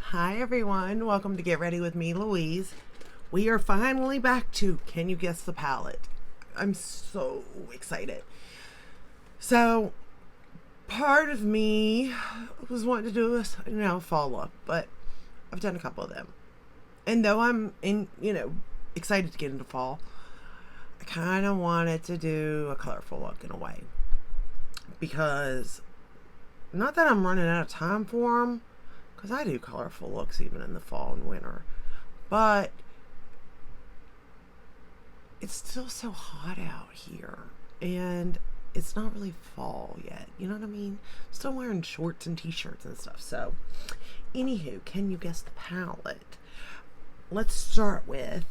Hi everyone, welcome to Get Ready with me, Louise. We are finally back to Can You Guess the Palette? I'm so excited. So, part of me was wanting to do a fall look, but I've done a couple of them. And though excited to get into fall, I kind of wanted to do a colorful look in a way. Because, not that I'm running out of time for them, because I do colorful looks even in the fall and winter. But it's still so hot out here. And it's not really fall yet. You know what I mean? I'm still wearing shorts and t-shirts and stuff. So, anywho, can you guess the palette? Let's start with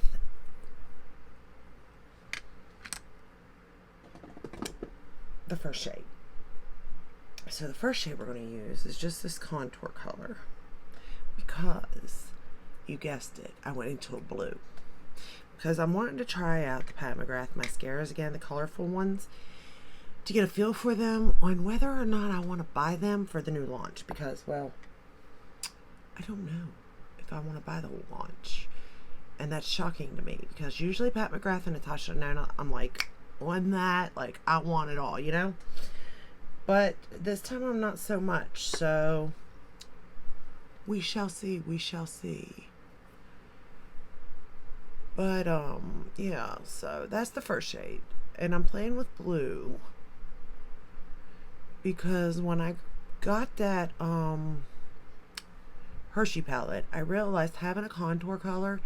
the first shade. So the first shade we're going to use is just this contour color because, you guessed it, I went into a blue. Because I'm wanting to try out the Pat McGrath mascaras again, the colorful ones, to get a feel for them on whether or not I want to buy them for the new launch. Because, well, I don't know if I want to buy the launch. And that's shocking to me because usually Pat McGrath and Natasha Nona, I'm like, on that, like, I want it all, you know? But this time I'm not so much, so we shall see, we shall see. But, yeah, so that's the first shade. And I'm playing with blue because when I got that, Hershey palette, I realized having a contour color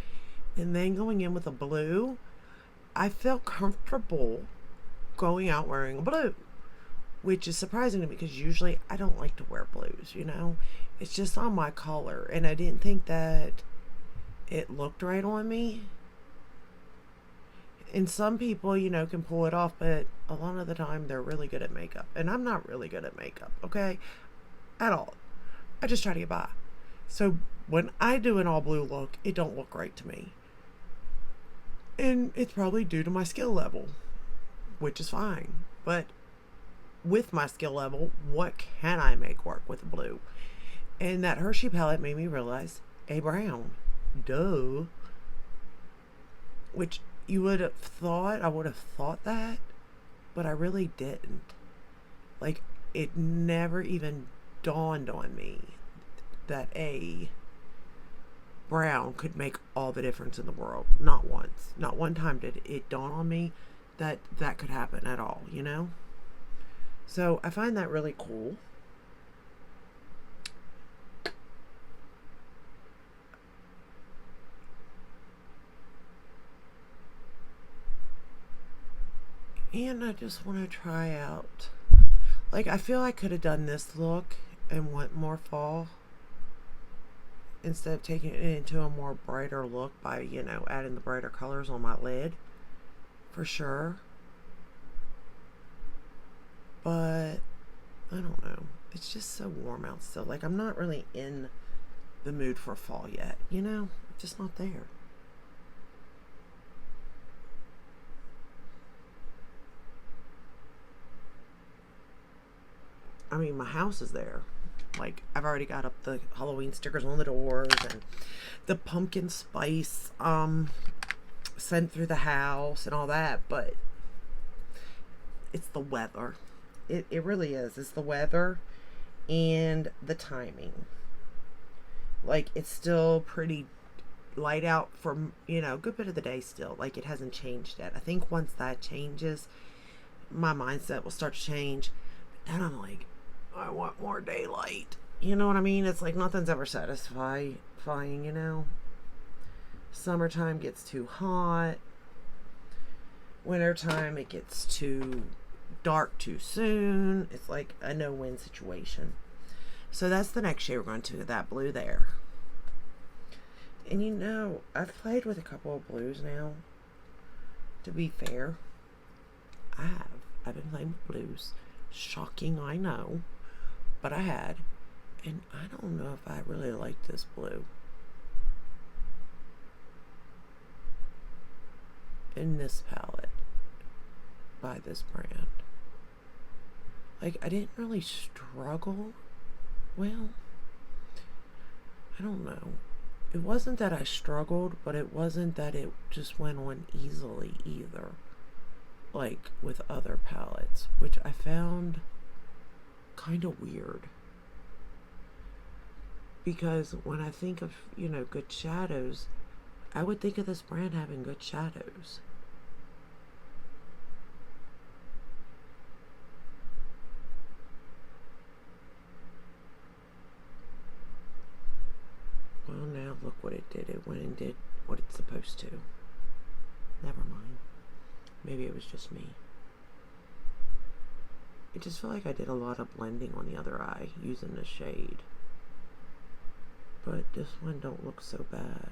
and then going in with a blue, I felt comfortable going out wearing a blue, which is surprising to me because usually I don't like to wear blues, you know? It's just on my color, and I didn't think that it looked right on me. And some people, can pull it off, but a lot of the time they're really good at makeup. And I'm not really good at makeup, okay? At all. I just try to get by. So when I do an all blue look, it don't look right to me. And it's probably due to my skill level, which is fine. But with my skill level, what can I make work with blue? And that Hershey palette made me realize a brown. Duh. Which you would have thought, I would have thought that, but I really didn't. Like, it never even dawned on me that a brown could make all the difference in the world. Not once. Not one time did it dawn on me that that could happen at all, you know? So I find that really cool. And I just want to try out. Like, I feel I could have done this look and went more fall instead of taking it into a more brighter look by, adding the brighter colors on my lid. For sure. But I don't know. It's just so warm out still. Like, I'm not really in the mood for fall yet, Just not there. I mean, my house is there. Like, I've already got up the Halloween stickers on the doors and the pumpkin spice sent through the house and all that, but it's the weather. It really is. It's the weather and the timing. Like, it's still pretty light out for, a good bit of the day still. Like, it hasn't changed yet. I think once that changes, my mindset will start to change. But then I'm like, I want more daylight. You know what I mean? It's like nothing's ever satisfying, Summertime gets too hot. Wintertime, it gets too dark too soon. It's like a no-win situation. So that's the next shade we're going to, that blue there. And I've played with a couple of blues now. To be fair, I have. I've been playing with blues. Shocking, I know. But I had. And I don't know if I really like this blue. In this palette. By this brand. Like, I didn't really struggle. Well, I don't know. It wasn't that I struggled, but it wasn't that it just went on easily either. Like with other palettes, which I found kind of weird. Because when I think of, good shadows, I would think of this brand having good shadows. Well, now look what it did. It went and did what it's supposed to. Never mind. Maybe it was just me. I just feel like I did a lot of blending on the other eye using the shade. But this one don't look so bad.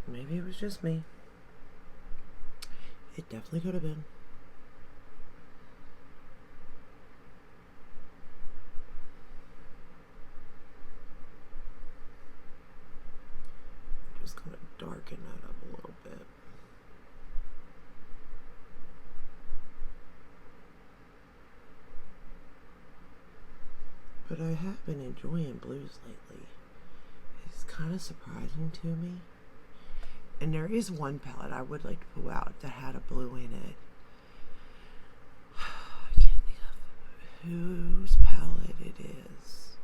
Maybe it was just me. It definitely could have been. Just gonna darken that up a little bit. But I have been enjoying blues lately. It's kind of surprising to me. And there is one palette I would like to pull out that had a blue in it. I can't think of whose palette it is.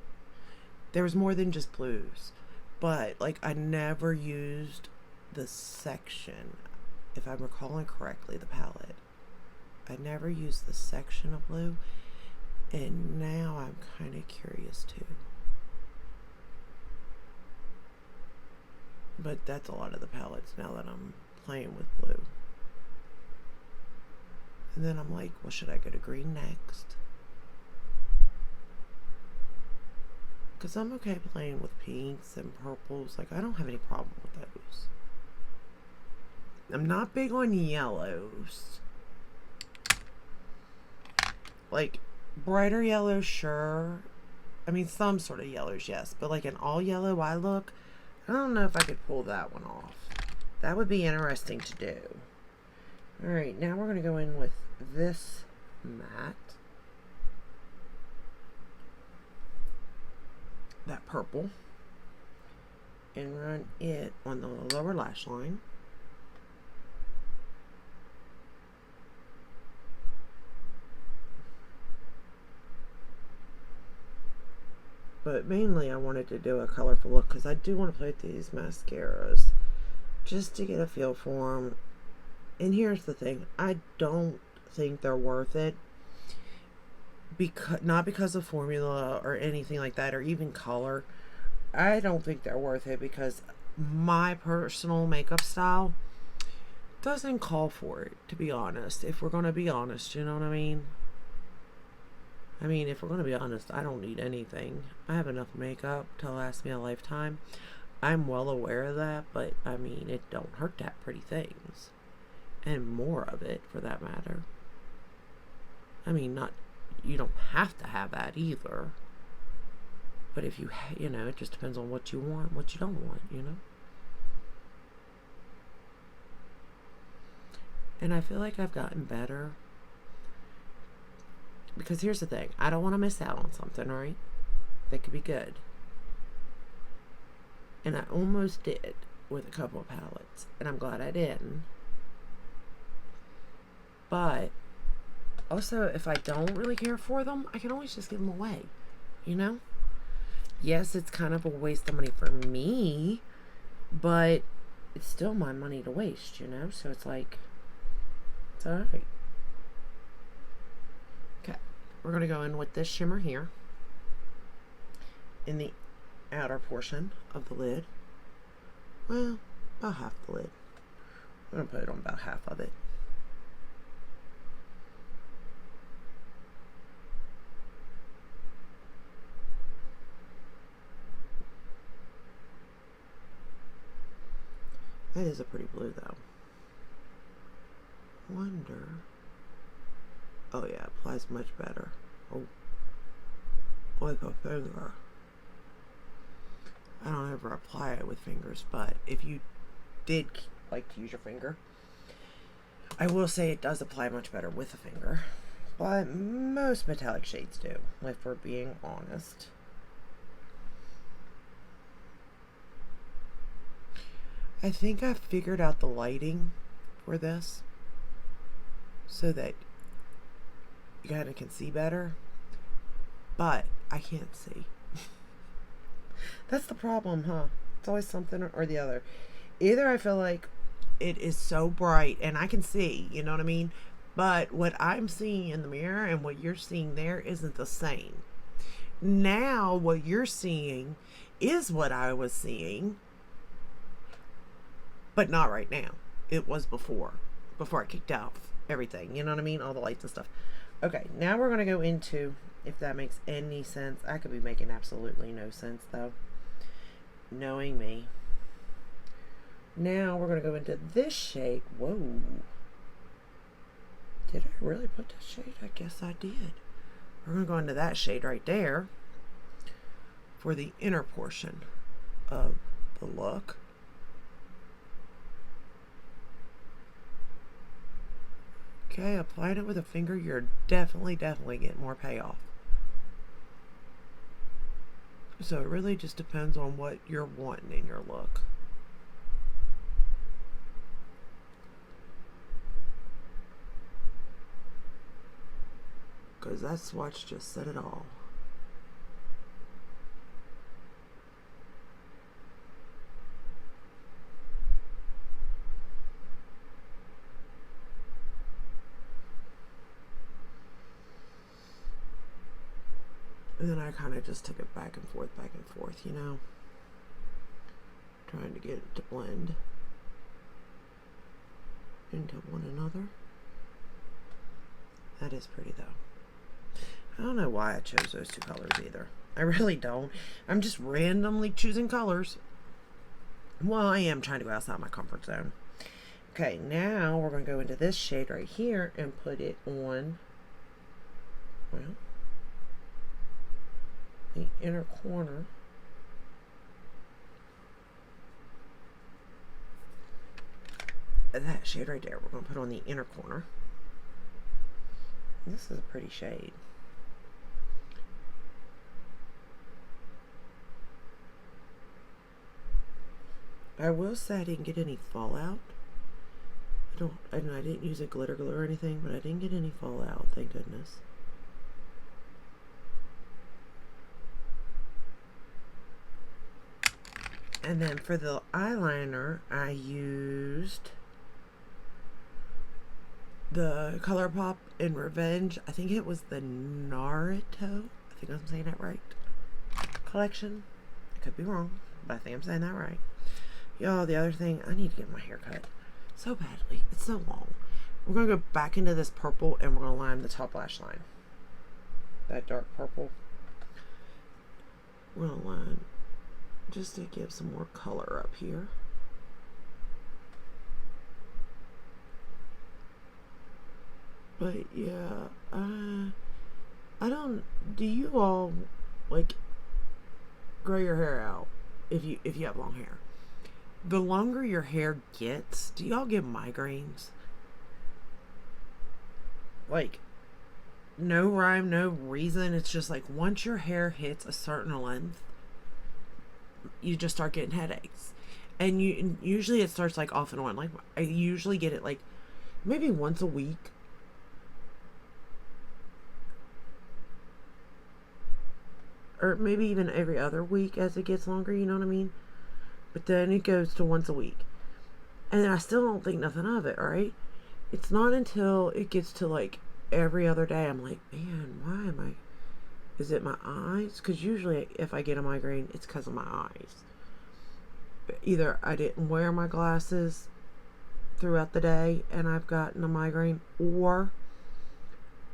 There was more than just blues. But, I never used the section, if I'm recalling correctly, the palette. I never used the section of blue. And now I'm kind of curious too. But that's a lot of the palettes now that I'm playing with blue. And then I'm like, well, should I go to green next? Because I'm okay playing with pinks and purples. I don't have any problem with those. I'm not big on yellows. Brighter yellow, sure. I mean, some sort of yellows, yes. But an all yellow eye look, I don't know if I could pull that one off. That would be interesting to do. Alright, now we're going to go in with this matte. That purple. And run it on the lower lash line. But mainly I wanted to do a colorful look because I do want to play with these mascaras just to get a feel for them. And here's the thing, I don't think they're worth it. Not because of formula or anything like that, or even color. I don't think they're worth it because my personal makeup style doesn't call for it, to be honest. If we're going to be honest, you know what I mean? If we're going to be honest, I don't need anything. I have enough makeup to last me a lifetime. I'm well aware of that, but it don't hurt to have pretty things. And more of it, for that matter. You don't have to have that either. But if it just depends on what you want, what you don't want, And I feel like I've gotten better. Because here's the thing, I don't want to miss out on something, right? That could be good. And I almost did with a couple of palettes. And I'm glad I didn't. But also, if I don't really care for them, I can always just give them away. Yes, it's kind of a waste of money for me, but it's still my money to waste, So it's it's alright. Okay, we're going to go in with this shimmer here in the outer portion of the lid. Well, about half the lid. We're going to put it on about half of it. That is a pretty blue, though. Wonder. Oh yeah, applies much better. Oh, like a finger. I don't ever apply it with fingers, but if you did like to use your finger, I will say it does apply much better with a finger. But most metallic shades do, if we're being honest. I think I figured out the lighting for this so that you kind of can see better, but I can't see. That's the problem, huh? It's always something or the other. Either I feel like it is so bright and I can see, you know what I mean? But what I'm seeing in the mirror and what you're seeing there isn't the same. Now, what you're seeing is what I was seeing, but not right now. It was before I kicked out everything, you know what I mean? All the lights and stuff. Okay, now we're going to go into, if that makes any sense. I could be making absolutely no sense, though, knowing me. Now we're going to go into this shade. Whoa. Did I really put that shade? I guess I did. We're going to go into that shade right there for the inner portion of the look. Okay, applying it with a finger, you're definitely getting more payoff. So it really just depends on what you're wanting in your look. Because that swatch just said it all. And then I kind of just took it back and forth, you know, trying to get it to blend into one another. That is pretty, though. I don't know why I chose those two colors either. I really don't. I'm just randomly choosing colors. Well, I am trying to go outside my comfort zone. Okay, now we're going to go into this shade right here and put it on, well, the inner corner. That shade right there, we're going to put on the inner corner. This is a pretty shade. I will say I didn't get any fallout. I didn't use a glitter glue or anything, but I didn't get any fallout, thank goodness. And then for the eyeliner, I used the ColourPop in Revenge. I think it was the Naruto, I think I'm saying that right, collection. I could be wrong, but I think I'm saying that right. Y'all, the other thing, I need to get my hair cut so badly. It's so long. We're going to go back into this purple and we're going to line the top lash line. That dark purple. We're going to line just to give some more color up here. But yeah, I don't, do you all like grow your hair out if you have long hair? The longer your hair gets, do y'all get migraines? Like, no rhyme, no reason. It's just like once your hair hits a certain length, you just start getting headaches. And usually it starts like off and on. Like, I usually get it like maybe once a week. Or maybe even every other week as it gets longer, you know what I mean? But then it goes to once a week. And I still don't think nothing of it, right? It's not until it gets to like every other day, I'm like, man, why am I... Is it my eyes? Because usually if I get a migraine, it's because of my eyes. But either I didn't wear my glasses throughout the day and I've gotten a migraine, or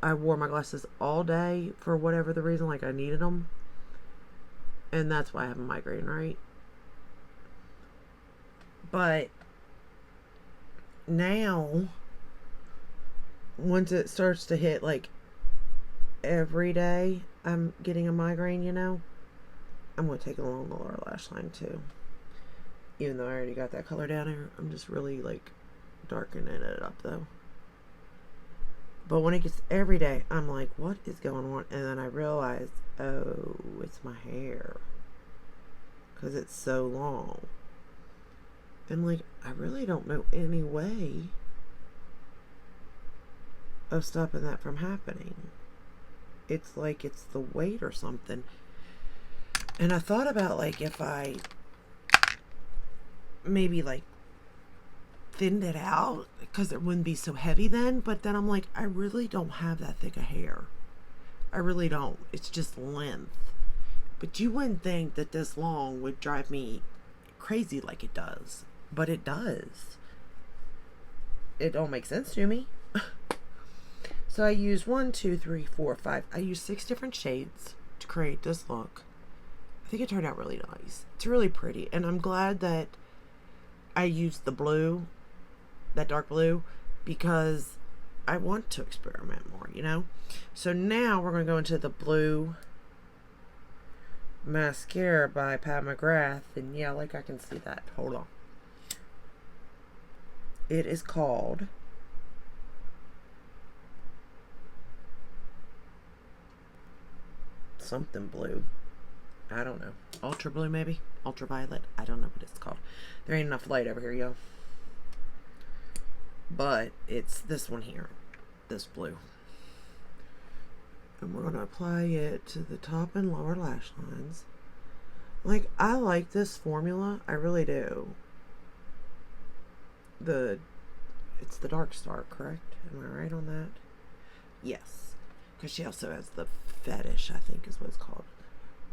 I wore my glasses all day for whatever the reason, like I needed them. And that's why I have a migraine, right? But now, once it starts to hit like every day, I'm getting a migraine, you know? I'm going to take it along the lower lash line too. Even though I already got that color down here, I'm just really like darkening it up though. But when it gets every day, I'm like, what is going on? And then I realize, oh, it's my hair. Because it's so long. And like, I really don't know any way of stopping that from happening. It's like it's the weight or something. And I thought about like if I maybe like thinned it out because it wouldn't be so heavy then, but then I'm like, I really don't have that thick of hair. I really don't. It's just length. But you wouldn't think that this long would drive me crazy like it does. But it does. It don't make sense to me. So I use 1, 2, 3, 4, 5. I use 6 different shades to create this look. I think it turned out really nice. It's really pretty. And I'm glad that I used the blue, that dark blue, because I want to experiment more, you know? So now we're going to go into the blue mascara by Pat McGrath. And yeah, like I can see that. Hold on. It is called something blue. I don't know. Ultra blue maybe? Ultraviolet? I don't know what it's called. There ain't enough light over here, yo. But it's this one here. This blue. And we're going to apply it to the top and lower lash lines. Like, I like this formula. I really do. It's the Dark Star, correct? Am I right on that? Yes. Because she also has the Fetish, I think is what it's called.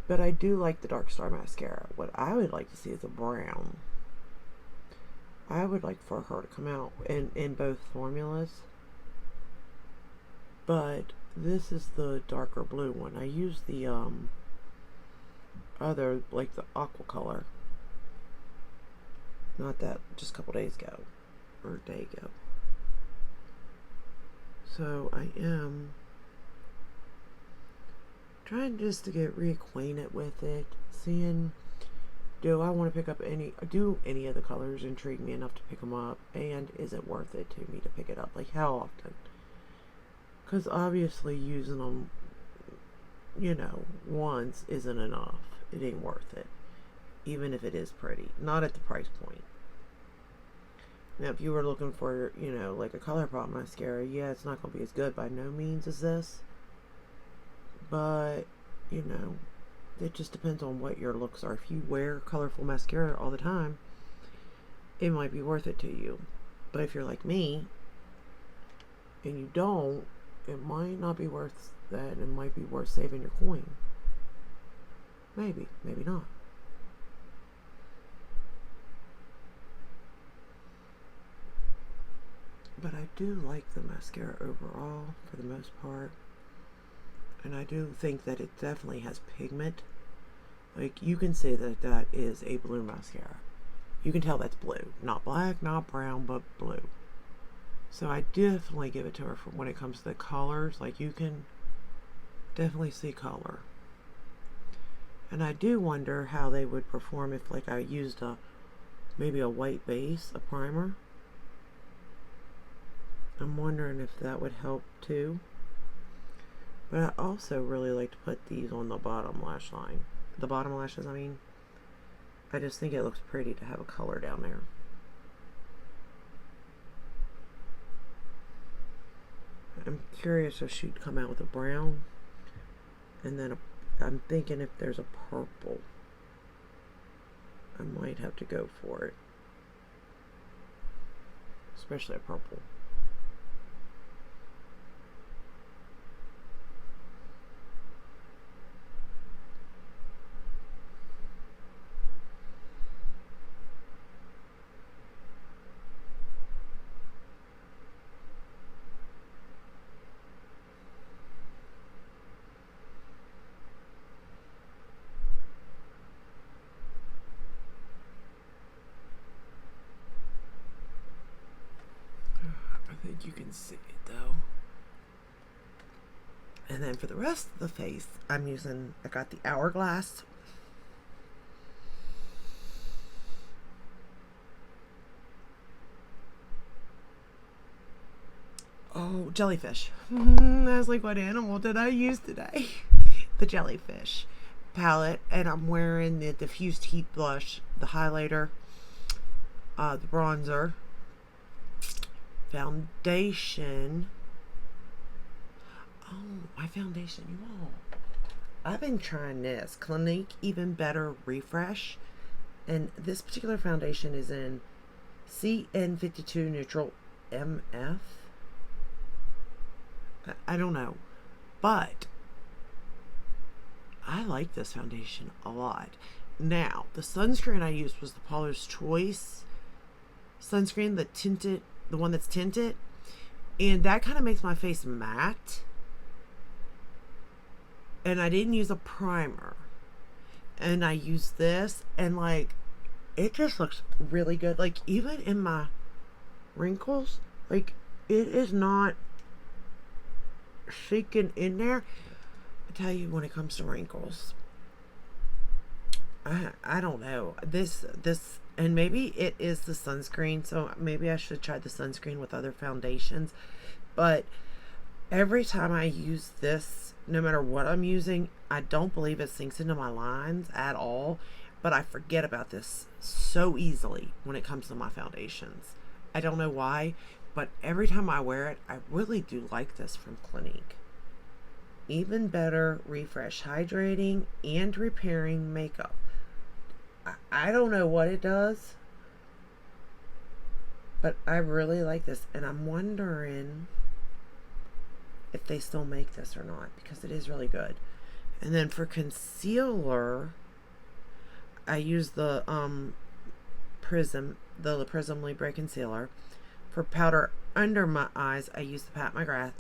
But I do like the Dark Star mascara. What I would like to see is a brown. I would like for her to come out in both formulas. But this is the darker blue one. I used the other, like the aqua color. Not that, just a couple days ago. Or a day ago. So I am trying just to get reacquainted with it, seeing do I want to pick up any of the colors intrigue me enough to pick them up, and is it worth it to me to pick it up, like how often? Because obviously using them, you know, once isn't enough. It ain't worth it, even if it is pretty, not at the price point. Now if you were looking for, you know, like a ColourPop mascara, yeah, it's not going to be as good by no means as this. But, you know, it just depends on what your looks are. If you wear colorful mascara all the time, it might be worth it to you. But if you're like me, and you don't, it might not be worth that. It might be worth saving your coin. Maybe, maybe not. But I do like the mascara overall, for the most part. And I do think that it definitely has pigment. Like, you can say that that is a blue mascara. You can tell that's blue. Not black, not brown, but blue. So I definitely give it to her for when it comes to the colors. Like, you can definitely see color. And I do wonder how they would perform if, like, I used maybe a white base, a primer. I'm wondering if that would help too. But I also really like to put these on the bottom lash line. The bottom lashes, I mean. I just think it looks pretty to have a color down there. I'm curious if she'd come out with a brown. And then I'm thinking if there's a purple, I might have to go for it. Especially a purple. I think you can see it though. And then for the rest of the face, I got the Hourglass Oh, jellyfish. I was like, what animal did I use today? The jellyfish palette. And I'm wearing the diffused heat blush, the highlighter, the bronzer, foundation. Oh, my foundation, you all. I've been trying this Clinique Even Better Refresh. And this particular foundation is in CN52 Neutral MF. I don't know. But I like this foundation a lot. Now, the sunscreen I used was the Paula's Choice sunscreen, the one that's tinted. And that kind of makes my face matte. And I didn't use a primer. And I used this, and like, it just looks really good. Like, even in my wrinkles, like, it is not shaking in there. I tell you, when it comes to wrinkles, I don't know. This, and maybe it is the sunscreen, so maybe I should try the sunscreen with other foundations. But every time I use this, no matter what I'm using, I don't believe it sinks into my lines at all. But I forget about this so easily when it comes to my foundations. I don't know why, but every time I wear it, I really do like this from Clinique. Even Better Refresh, hydrating and repairing makeup. I don't know what it does, but I really like this, and I'm wondering if they still make this or not, because it is really good. And then for concealer, I use the Prism Libre Concealer. For powder under my eyes, I use the Pat McGrath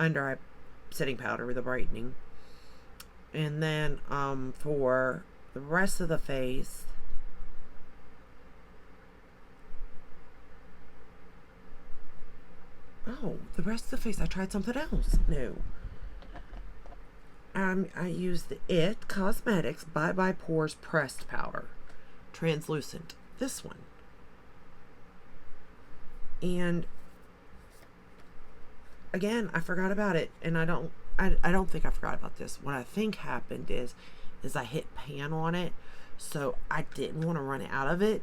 under eye setting powder with a brightening. And then for the rest of the face, I tried something else new. I used the It Cosmetics Bye Bye Pores Pressed Powder, translucent. This one. And again, I forgot about it, and I don't think I forgot about this. What I think happened is I hit pan on it, so I didn't want to run out of it,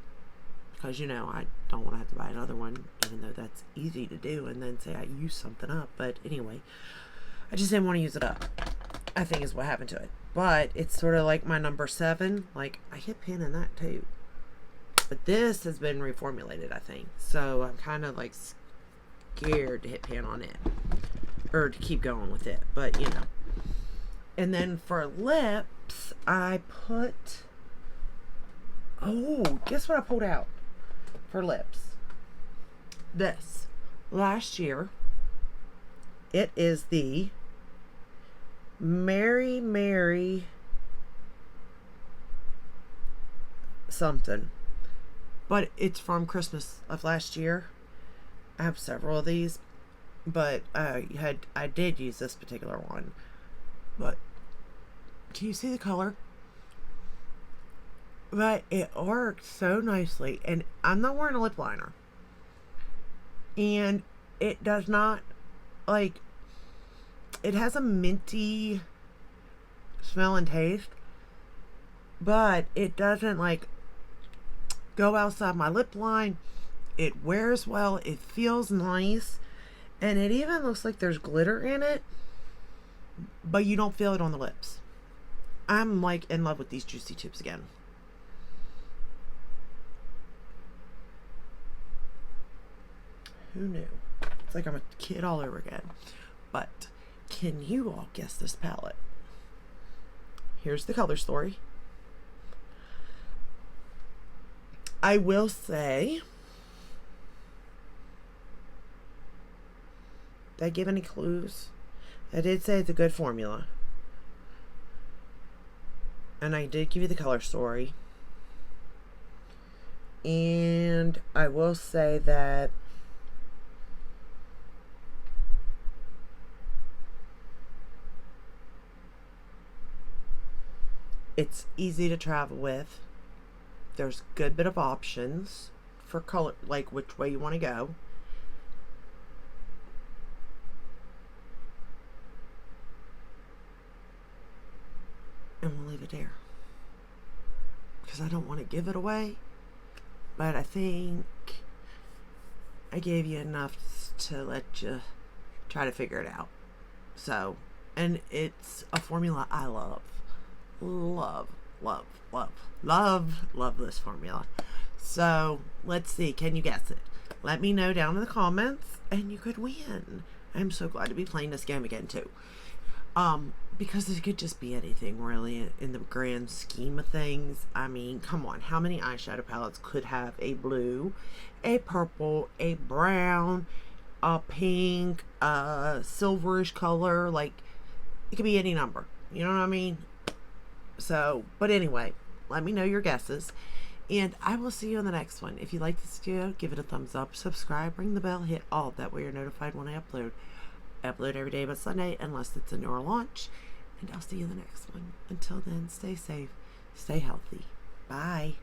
because, you know, I don't want to have to buy another one, even though that's easy to do, and then say I used something up. But anyway, I just didn't want to use it up, I think is what happened to it. But it's sort of like my number 7. Like, I hit pan in that too. But this has been reformulated, I think. So I'm kind of like scared to hit pan on it, or to keep going with it. But, you know. And then for lips, I put... Oh, guess what I pulled out for lips? This. Last year, it is the Mary Mary something. But it's from Christmas of last year. I have several of these, but I did use this particular one. But can you see the color? But it worked so nicely, and I'm not wearing a lip liner. And it does not, like, it has a minty smell and taste, but it doesn't, like, go outside my lip line. It wears well. It feels nice. And it even looks like there's glitter in it, but you don't feel it on the lips. I'm, like, in love with these Juicy Tubes again. Who knew? It's like I'm a kid all over again. But can you all guess this palette? Here's the color story. I will say, did I give any clues? I did say it's a good formula. And I did give you the color story. And I will say that it's easy to travel with. There's a good bit of options for color, like which way you want to go. and we'll leave it there. Because I don't want to give it away. But I think I gave you enough to let you try to figure it out. So, and it's a formula I love. Love this formula. So, let's see. Can you guess it? Let me know down in the comments, and you could win. I'm so glad to be playing this game again, too. Because it could just be anything, really, in the grand scheme of things. I mean, come on. How many eyeshadow palettes could have a blue, a purple, a brown, a pink, a silverish color? Like, it could be any number. You know what I mean? So, but anyway, let me know your guesses. And I will see you in the next one. If you like this video, give it a thumbs up, subscribe, ring the bell, hit all. That way you're notified when I upload. I upload every day but Sunday, unless it's a newer launch. And I'll see you in the next one. Until then, stay safe, stay healthy. Bye.